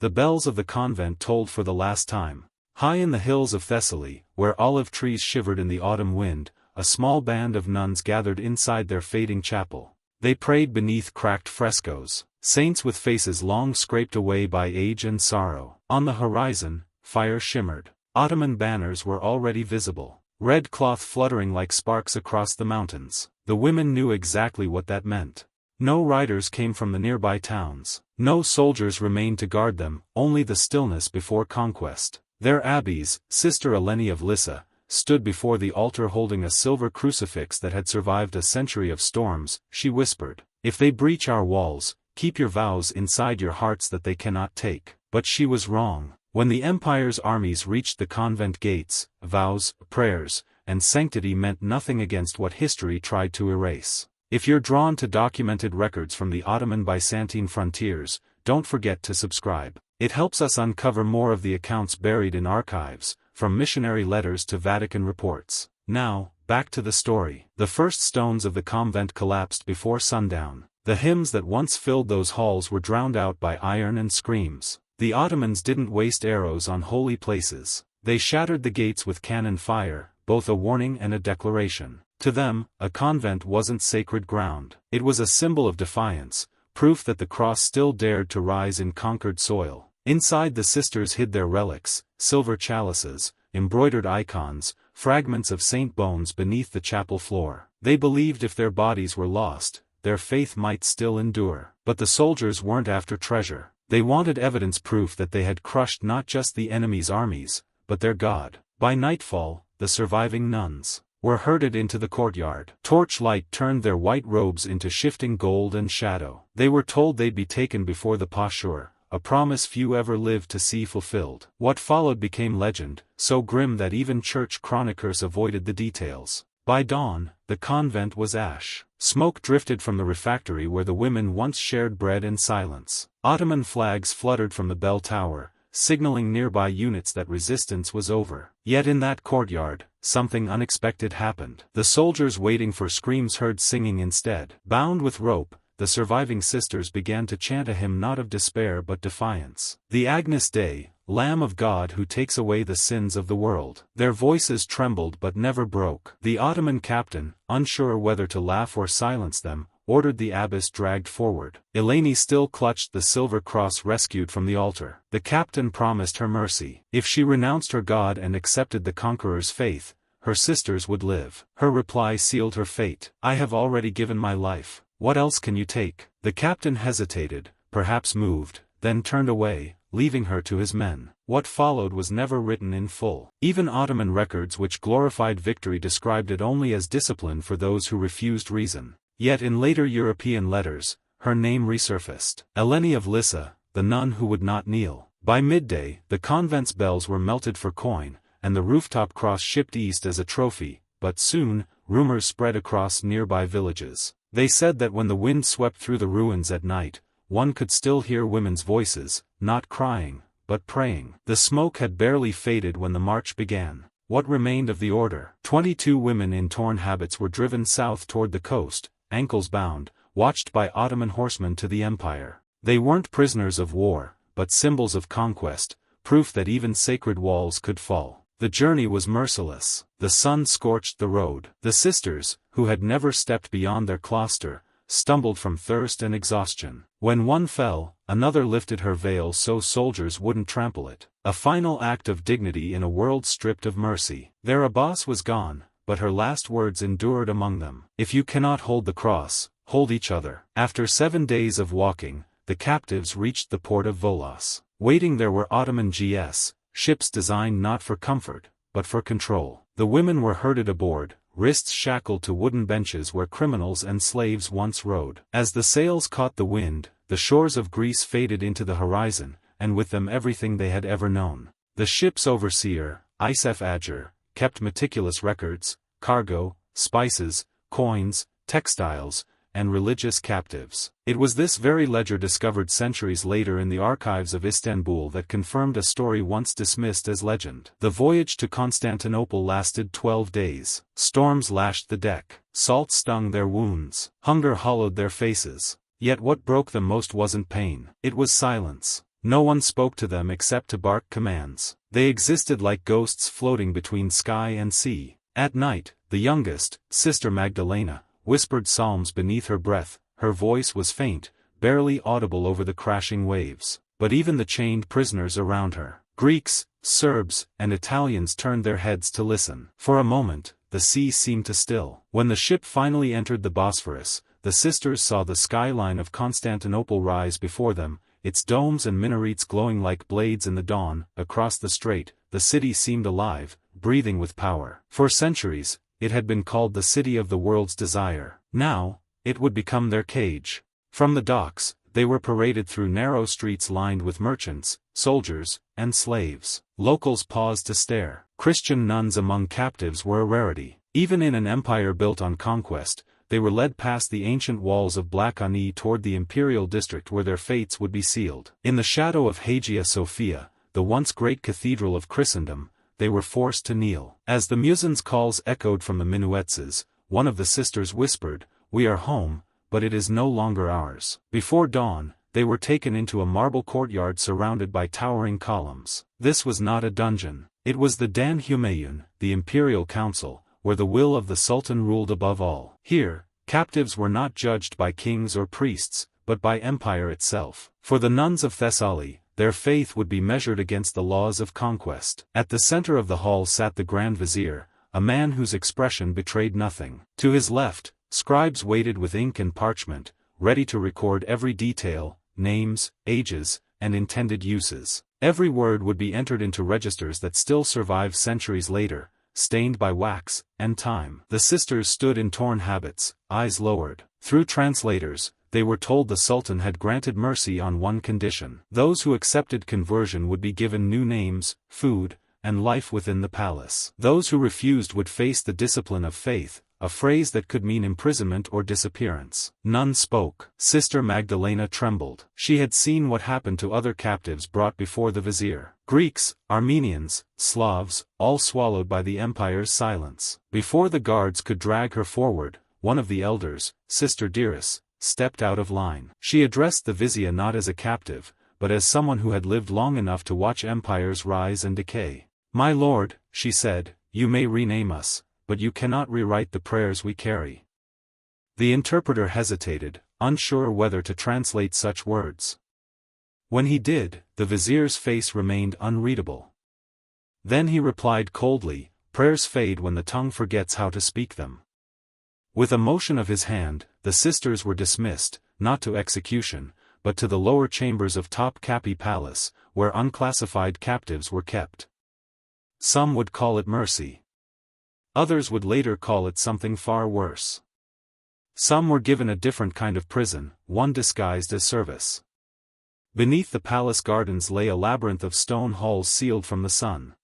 The bells of the convent tolled for the last time. High in the hills of Thessaly, where olive trees shivered in the autumn wind, a small band of nuns gathered inside their fading chapel. They prayed beneath cracked frescoes, saints with faces long scraped away by age and sorrow. On the horizon, fire shimmered. Ottoman banners were already visible, red cloth fluttering like sparks across the mountains. The women knew exactly what that meant. No riders came from the nearby towns. No soldiers remained to guard them, only the stillness before conquest. Their abbeys, Sister Eleni of Lissa, stood before the altar holding a silver crucifix that had survived a century of storms. She whispered, "If they breach our walls, keep your vows inside your hearts that they cannot take." But she was wrong. When the empire's armies reached the convent gates, vows, prayers, and sanctity meant nothing against what history tried to erase. If you're drawn to documented records from the Ottoman-Byzantine frontiers, don't forget to subscribe. It helps us uncover more of the accounts buried in archives, from missionary letters to Vatican reports. Now, back to the story. The first stones of the convent collapsed before sundown. The hymns that once filled those halls were drowned out by iron and screams. The Ottomans didn't waste arrows on holy places. They shattered the gates with cannon fire, both a warning and a declaration. To them, a convent wasn't sacred ground. It was a symbol of defiance, proof that the cross still dared to rise in conquered soil. Inside the sisters hid their relics, silver chalices, embroidered icons, fragments of saint bones beneath the chapel floor. They believed if their bodies were lost, their faith might still endure. But the soldiers weren't after treasure. They wanted evidence, proof that they had crushed not just the enemy's armies, but their God. By nightfall, the surviving nuns were herded into the courtyard. Torchlight turned their white robes into shifting gold and shadow. They were told they'd be taken before the Pashur, a promise few ever lived to see fulfilled. What followed became legend, so grim that even church chroniclers avoided the details. By dawn, the convent was ash. Smoke drifted from the refectory where the women once shared bread in silence. Ottoman flags fluttered from the bell tower, signaling nearby units that resistance was over. Yet in that courtyard, something unexpected happened. The soldiers waiting for screams heard singing instead. Bound with rope, the surviving sisters began to chant a hymn not of despair but defiance. The Agnus Dei, Lamb of God who takes away the sins of the world. Their voices trembled but never broke. The Ottoman captain, unsure whether to laugh or silence them, ordered the abbess dragged forward. Eleni still clutched the silver cross rescued from the altar. The captain promised her mercy. If she renounced her God and accepted the conqueror's faith, her sisters would live. Her reply sealed her fate. "I have already given my life. What else can you take?" The captain hesitated, perhaps moved, then turned away, leaving her to his men. What followed was never written in full. Even Ottoman records which glorified victory described it only as discipline for those who refused reason. Yet in later European letters, her name resurfaced. Eleni of Lissa, the nun who would not kneel. By midday, the convent's bells were melted for coin, and the rooftop cross shipped east as a trophy, but soon, rumors spread across nearby villages. They said that when the wind swept through the ruins at night, one could still hear women's voices, not crying, but praying. The smoke had barely faded when the march began. What remained of the order? 22 women in torn habits were driven south toward the coast, ankles bound, watched by Ottoman horsemen to the empire. They weren't prisoners of war, but symbols of conquest, proof that even sacred walls could fall. The journey was merciless. The sun scorched the road. The sisters, who had never stepped beyond their cloister, stumbled from thirst and exhaustion. When one fell, another lifted her veil so soldiers wouldn't trample it. A final act of dignity in a world stripped of mercy. Their abbess was gone, but her last words endured among them. "If you cannot hold the cross, hold each other." After 7 days of walking, the captives reached the port of Volos. Waiting there were Ottoman GS, ships designed not for comfort, but for control. The women were herded aboard, wrists shackled to wooden benches where criminals and slaves once rode. As the sails caught the wind, the shores of Greece faded into the horizon, and with them everything they had ever known. The ship's overseer, Isef Ager, kept meticulous records: cargo, spices, coins, textiles, and religious captives. It was this very ledger discovered centuries later in the archives of Istanbul that confirmed a story once dismissed as legend. The voyage to Constantinople lasted 12 days. Storms lashed the deck. Salt stung their wounds. Hunger hollowed their faces. Yet what broke them most wasn't pain. It was silence. No one spoke to them except to bark commands. They existed like ghosts floating between sky and sea. At night, the youngest, Sister Magdalena, whispered psalms beneath her breath. Her voice was faint, barely audible over the crashing waves. But even the chained prisoners around her, Greeks, Serbs, and Italians, turned their heads to listen. For a moment, the sea seemed to still. When the ship finally entered the Bosphorus, the sisters saw the skyline of Constantinople rise before them, its domes and minarets glowing like blades in the dawn. Across the strait, the city seemed alive, breathing with power. For centuries, it had been called the city of the world's desire. Now, it would become their cage. From the docks, they were paraded through narrow streets lined with merchants, soldiers, and slaves. Locals paused to stare. Christian nuns among captives were a rarity. Even in an empire built on conquest, they were led past the ancient walls of Black Ani toward the imperial district where their fates would be sealed. In the shadow of Hagia Sophia, the once great cathedral of Christendom, they were forced to kneel. As the muezzins' calls echoed from the minuets, one of the sisters whispered, "We are home, but it is no longer ours." Before dawn, they were taken into a marble courtyard surrounded by towering columns. This was not a dungeon. It was the Dan Humayun, the imperial council, where the will of the Sultan ruled above all. Here, captives were not judged by kings or priests, but by empire itself. For the nuns of Thessaly, their faith would be measured against the laws of conquest. At the center of the hall sat the Grand Vizier, a man whose expression betrayed nothing. To his left, scribes waited with ink and parchment, ready to record every detail, names, ages, and intended uses. Every word would be entered into registers that still survive centuries later, stained by wax and time. The sisters stood in torn habits, eyes lowered. Through translators, they were told the Sultan had granted mercy on one condition. Those who accepted conversion would be given new names, food, and life within the palace. Those who refused would face the discipline of faith, a phrase that could mean imprisonment or disappearance. None spoke. Sister Magdalena trembled. She had seen what happened to other captives brought before the vizier. Greeks, Armenians, Slavs, all swallowed by the empire's silence. Before the guards could drag her forward, one of the elders, Sister Dearest, stepped out of line. She addressed the vizier not as a captive, but as someone who had lived long enough to watch empires rise and decay. "My lord," she said, "you may rename us, but you cannot rewrite the prayers we carry." The interpreter hesitated, unsure whether to translate such words. When he did, the vizier's face remained unreadable. Then he replied coldly, "Prayers fade when the tongue forgets how to speak them." With a motion of his hand, the sisters were dismissed, not to execution, but to the lower chambers of Topkapı Palace, where unclassified captives were kept. Some would call it mercy. Others would later call it something far worse. Some were given a different kind of prison, one disguised as service. Beneath the palace gardens lay a labyrinth of stone halls sealed from the sun.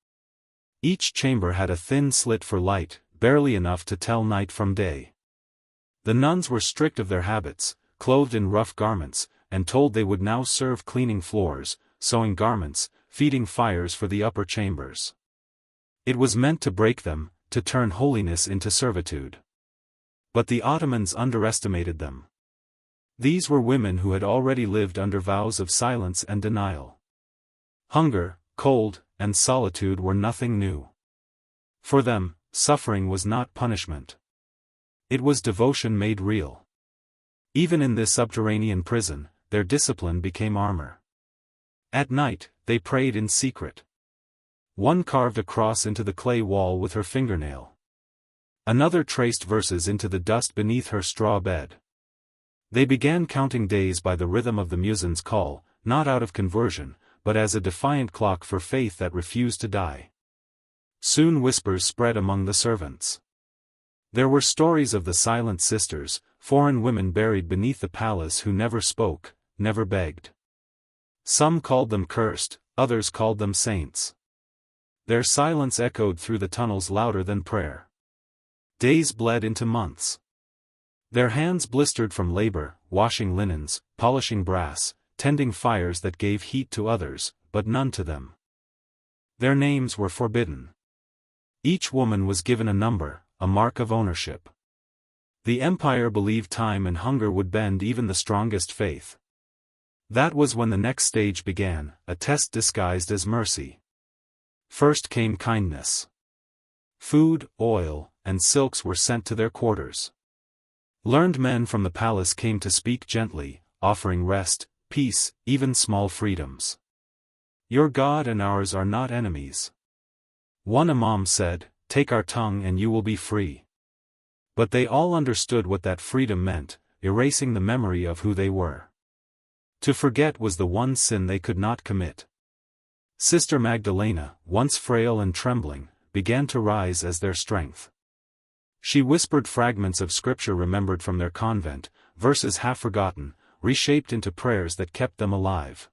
Each chamber had a thin slit for light, barely enough to tell night from day. The nuns were strict of their habits, clothed in rough garments, and told they would now serve cleaning floors, sewing garments, feeding fires for the upper chambers. It was meant to break them, to turn holiness into servitude. But the Ottomans underestimated them. These were women who had already lived under vows of silence and denial. Hunger, cold, and solitude were nothing new. For them, suffering was not punishment. It was devotion made real. Even in this subterranean prison, their discipline became armor. At night, they prayed in secret. One carved a cross into the clay wall with her fingernail. Another traced verses into the dust beneath her straw bed. They began counting days by the rhythm of the muezzin's call, not out of conversion, but as a defiant clock for faith that refused to die. Soon whispers spread among the servants. There were stories of the silent sisters, foreign women buried beneath the palace who never spoke, never begged. Some called them cursed, others called them saints. Their silence echoed through the tunnels louder than prayer. Days bled into months. Their hands blistered from labor, washing linens, polishing brass, tending fires that gave heat to others, but none to them. Their names were forbidden. Each woman was given a number, a mark of ownership. The empire believed time and hunger would bend even the strongest faith. That was when the next stage began, a test disguised as mercy. First came kindness. Food, oil, and silks were sent to their quarters. Learned men from the palace came to speak gently, offering rest, peace, even small freedoms. Your God and ours are not enemies. One imam said, take our tongue and you will be free. But they all understood what that freedom meant, erasing the memory of who they were. To forget was the one sin they could not commit. Sister Magdalena, once frail and trembling, began to rise as their strength. She whispered fragments of scripture remembered from their convent, verses half forgotten, reshaped into prayers that kept them alive.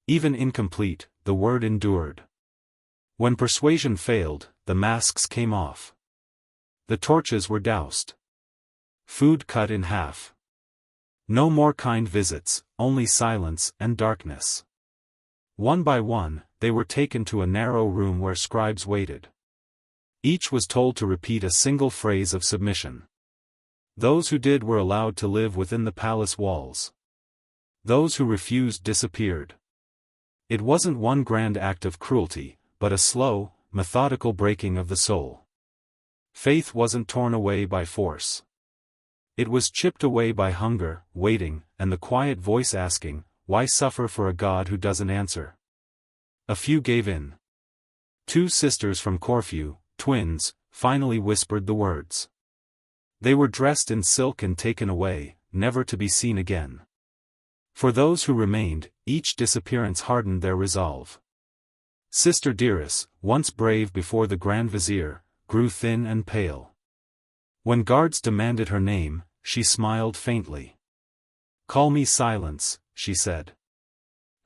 Even incomplete, the word endured. When persuasion failed, the masks came off. The torches were doused. Food cut in half. No more kind visits, only silence and darkness. One by one, they were taken to a narrow room where scribes waited. Each was told to repeat a single phrase of submission. Those who did were allowed to live within the palace walls. Those who refused disappeared. It wasn't one grand act of cruelty, but a slow, methodical breaking of the soul. Faith wasn't torn away by force. It was chipped away by hunger, waiting, and the quiet voice asking, why suffer for a God who doesn't answer? A few gave in. 2 sisters from Corfu, twins, finally whispered the words. They were dressed in silk and taken away, never to be seen again. For those who remained, each disappearance hardened their resolve. Sister Diris, once brave before the Grand Vizier, grew thin and pale. When guards demanded her name, she smiled faintly. Call me Silence, she said.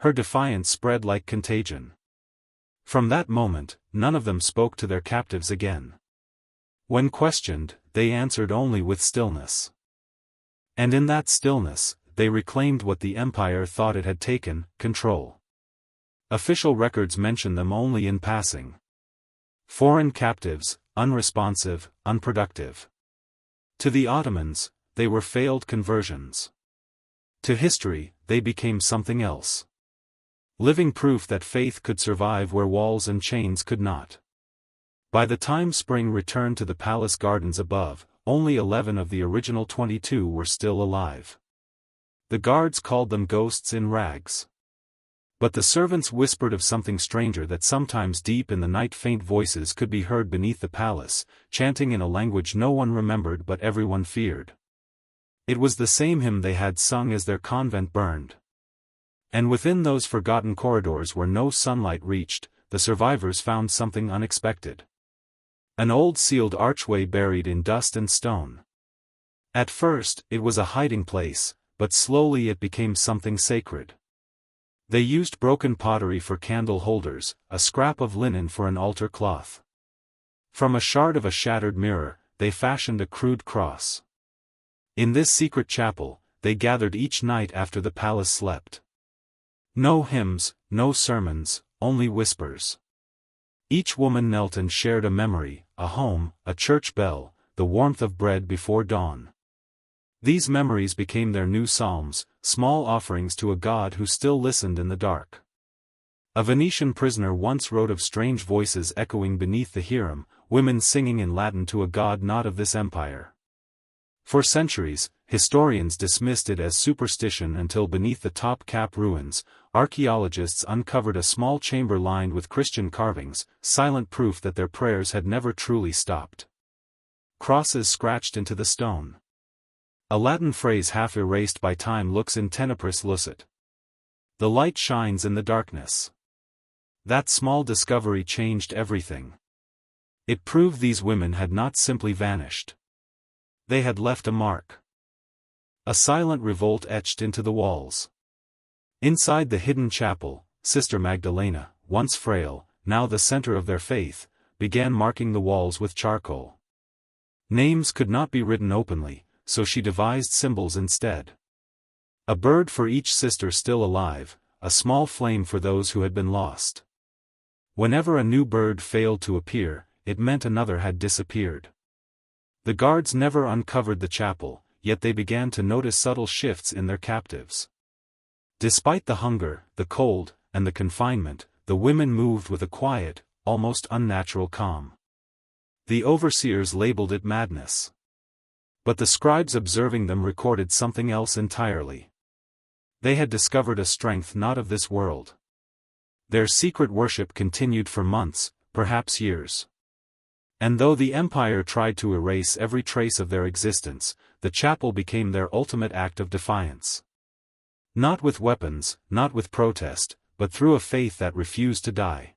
Her defiance spread like contagion. From that moment, none of them spoke to their captives again. When questioned, they answered only with stillness. And in that stillness, they reclaimed what the empire thought it had taken, control. Official records mention them only in passing. Foreign captives, unresponsive, unproductive. To the Ottomans, they were failed conversions. To history, they became something else. Living proof that faith could survive where walls and chains could not. By the time spring returned to the palace gardens above, only 11 of the original 22 were still alive. The guards called them ghosts in rags. But the servants whispered of something stranger, that sometimes deep in the night faint voices could be heard beneath the palace, chanting in a language no one remembered but everyone feared. It was the same hymn they had sung as their convent burned. And within those forgotten corridors where no sunlight reached, the survivors found something unexpected. An old sealed archway buried in dust and stone. At first, it was a hiding place, but slowly it became something sacred. They used broken pottery for candle holders, a scrap of linen for an altar cloth. From a shard of a shattered mirror, they fashioned a crude cross. In this secret chapel, they gathered each night after the palace slept. No hymns, no sermons, only whispers. Each woman knelt and shared a memory, a home, a church bell, the warmth of bread before dawn. These memories became their new psalms, small offerings to a God who still listened in the dark. A Venetian prisoner once wrote of strange voices echoing beneath the Hiram, women singing in Latin to a God not of this empire. For centuries, historians dismissed it as superstition until beneath the Topkapı ruins, archaeologists uncovered a small chamber lined with Christian carvings, silent proof that their prayers had never truly stopped. Crosses scratched into the stone. A Latin phrase half erased by time looks in tenebris lucet. The light shines in the darkness. That small discovery changed everything. It proved these women had not simply vanished. They had left a mark. A silent revolt etched into the walls. Inside the hidden chapel, Sister Magdalena, once frail, now the center of their faith, began marking the walls with charcoal. Names could not be written openly, so she devised symbols instead. A bird for each sister still alive, a small flame for those who had been lost. Whenever a new bird failed to appear, it meant another had disappeared. The guards never uncovered the chapel, yet they began to notice subtle shifts in their captives. Despite the hunger, the cold, and the confinement, the women moved with a quiet, almost unnatural calm. The overseers labeled it madness. But the scribes observing them recorded something else entirely. They had discovered a strength not of this world. Their secret worship continued for months, perhaps years. And though the empire tried to erase every trace of their existence, the chapel became their ultimate act of defiance. Not with weapons, not with protest, but through a faith that refused to die.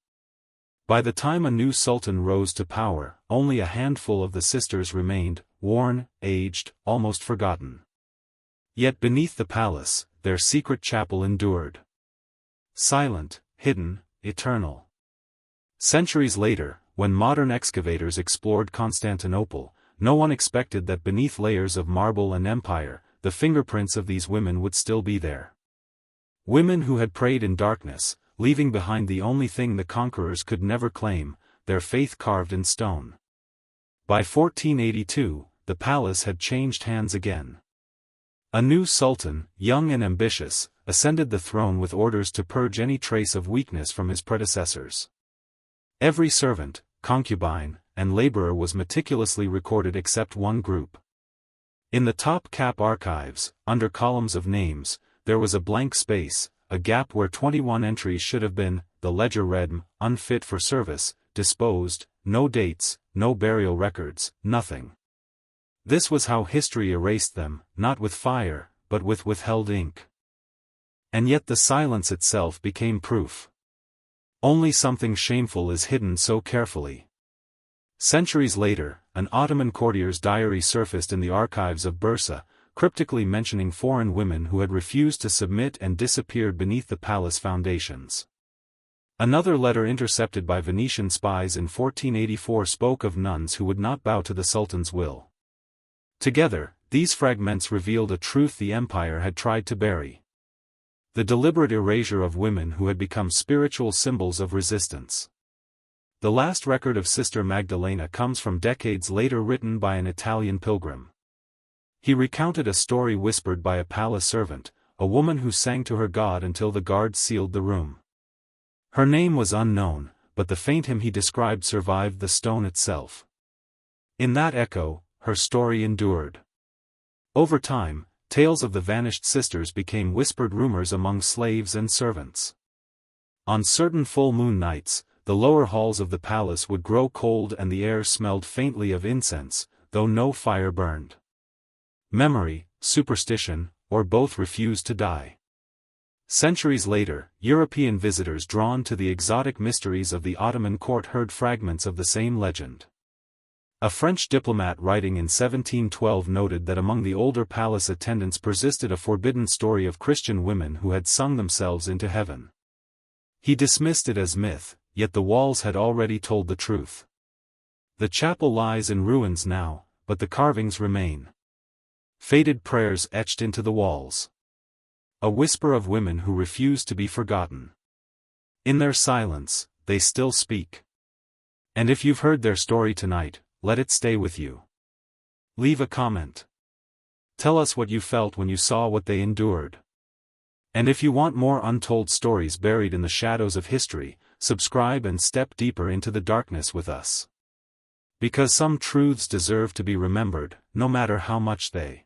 By the time a new sultan rose to power, only a handful of the sisters remained, worn, aged, almost forgotten. Yet beneath the palace, their secret chapel endured. Silent, hidden, eternal. Centuries later, when modern excavators explored Constantinople, no one expected that beneath layers of marble and empire, the fingerprints of these women would still be there. Women who had prayed in darkness, leaving behind the only thing the conquerors could never claim, their faith carved in stone. By 1482, the palace had changed hands again. A new sultan, young and ambitious, ascended the throne with orders to purge any trace of weakness from his predecessors. Every servant, concubine, and laborer was meticulously recorded except one group. In the Topkapı archives, under columns of names, there was a blank space, a gap where 21 entries should have been. The ledger read, unfit for service, disposed, no dates, no burial records, nothing. This was how history erased them, not with fire, but with withheld ink. And yet the silence itself became proof. Only something shameful is hidden so carefully. Centuries later, an Ottoman courtier's diary surfaced in the archives of Bursa, cryptically mentioning foreign women who had refused to submit and disappeared beneath the palace foundations. Another letter intercepted by Venetian spies in 1484 spoke of nuns who would not bow to the Sultan's will. Together, these fragments revealed a truth the empire had tried to bury. The deliberate erasure of women who had become spiritual symbols of resistance. The last record of Sister Magdalena comes from decades later, written by an Italian pilgrim. He recounted a story whispered by a palace servant, a woman who sang to her God until the guards sealed the room. Her name was unknown, but the faint hymn he described survived the stone itself. In that echo, her story endured. Over time, tales of the vanished sisters became whispered rumors among slaves and servants. On certain full moon nights, the lower halls of the palace would grow cold and the air smelled faintly of incense, though no fire burned. Memory, superstition, or both refused to die. Centuries later, European visitors drawn to the exotic mysteries of the Ottoman court heard fragments of the same legend. A French diplomat writing in 1712 noted that among the older palace attendants persisted a forbidden story of Christian women who had sung themselves into heaven. He dismissed it as myth, yet the walls had already told the truth. The chapel lies in ruins now, but the carvings remain. Faded prayers etched into the walls. A whisper of women who refuse to be forgotten. In their silence, they still speak. And if you've heard their story tonight, let it stay with you. Leave a comment. Tell us what you felt when you saw what they endured. And if you want more untold stories buried in the shadows of history, subscribe and step deeper into the darkness with us. Because some truths deserve to be remembered, no matter how much they